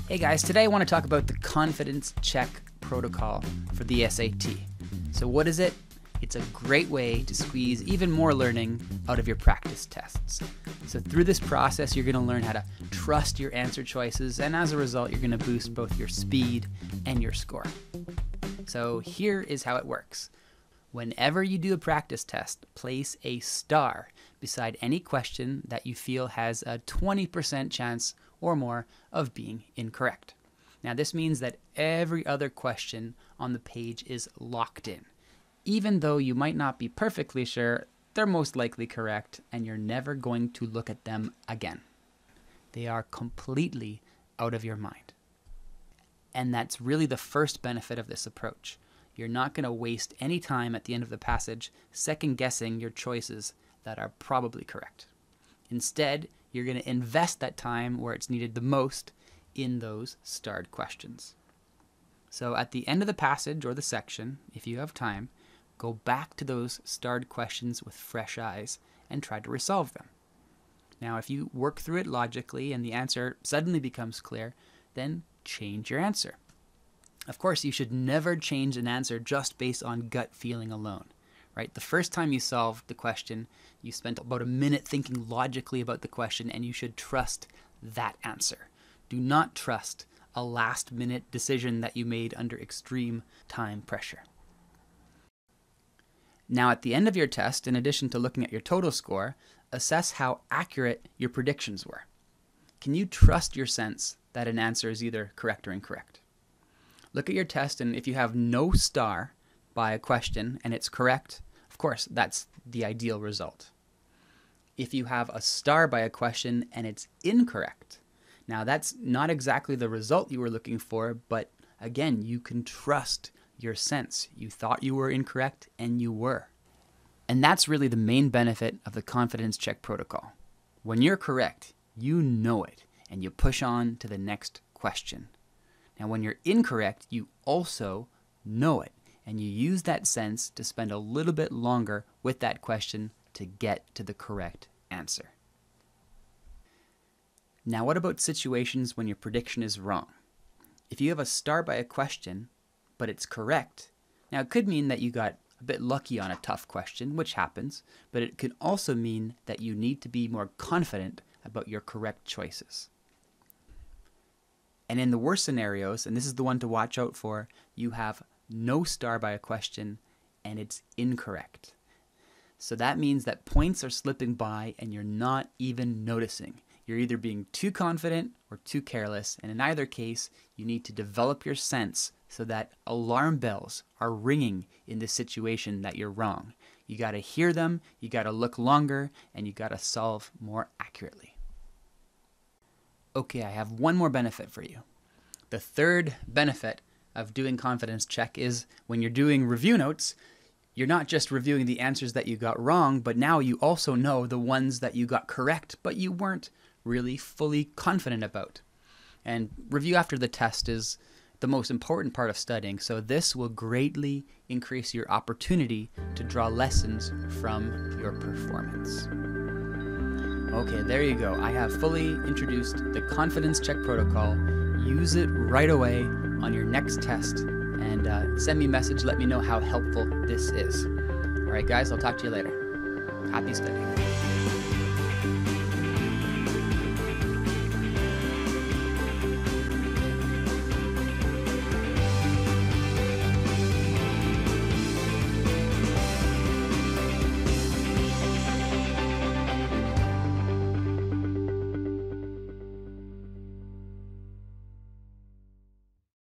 Hey guys, today I want to talk about the confidence check protocol for the SAT. So what is it? It's a great way to squeeze even more learning out of your practice tests. So through this process, you're going to learn how to trust your answer choices, and as a result, you're going to boost both your speed and your score. So here is how it works. Whenever you do a practice test, place a star beside any question that you feel has a 20% chance or more of being incorrect. Now this means that every other question on the page is locked in. Even though you might not be perfectly sure, they're most likely correct and you're never going to look at them again. They are completely out of your mind. And that's really the first benefit of this approach. You're not going to waste any time at the end of the passage second guessing your choices that are probably correct. Instead, you're going to invest that time where it's needed the most in those starred questions. So at the end of the passage or the section, if you have time, go back to those starred questions with fresh eyes and try to resolve them. Now, if you work through it logically and the answer suddenly becomes clear, then change your answer. Of course, you should never change an answer just based on gut feeling alone, right? The first time you solved the question, you spent about a minute thinking logically about the question, and you should trust that answer. Do not trust a last-minute decision that you made under extreme time pressure. Now, at the end of your test, in addition to looking at your total score, assess how accurate your predictions were. Can you trust your sense that an answer is either correct or incorrect? Look at your test, and if you have no star by a question and it's correct, of course, that's the ideal result. If you have a star by a question and it's incorrect, now that's not exactly the result you were looking for, but again, you can trust your sense. You thought you were incorrect, and you were. And that's really the main benefit of the confidence check protocol. When you're correct, you know it, and you push on to the next question. Now, when you're incorrect, you also know it, and you use that sense to spend a little bit longer with that question to get to the correct answer. Now, what about situations when your prediction is wrong? If you have a star by a question, but it's correct, now it could mean that you got a bit lucky on a tough question, which happens, but it could also mean that you need to be more confident about your correct choices. And in the worst scenarios, and this is the one to watch out for, you have no star by a question and it's incorrect. So that means that points are slipping by and you're not even noticing. You're either being too confident or too careless, and in either case, you need to develop your sense so that alarm bells are ringing in the situation that you're wrong. You got to hear them, you got to look longer, and you got to solve more accurately. Okay, I have one more benefit for you. The third benefit of doing confidence check is when you're doing review notes, you're not just reviewing the answers that you got wrong, but now you also know the ones that you got correct, but you weren't really fully confident about. And review after the test is the most important part of studying, so this will greatly increase your opportunity to draw lessons from your performance. Okay, there you go. I have fully introduced the confidence check protocol. Use it right away on your next test, and send me a message. Let me know how helpful this is. All right, guys, I'll talk to you later. Happy studying.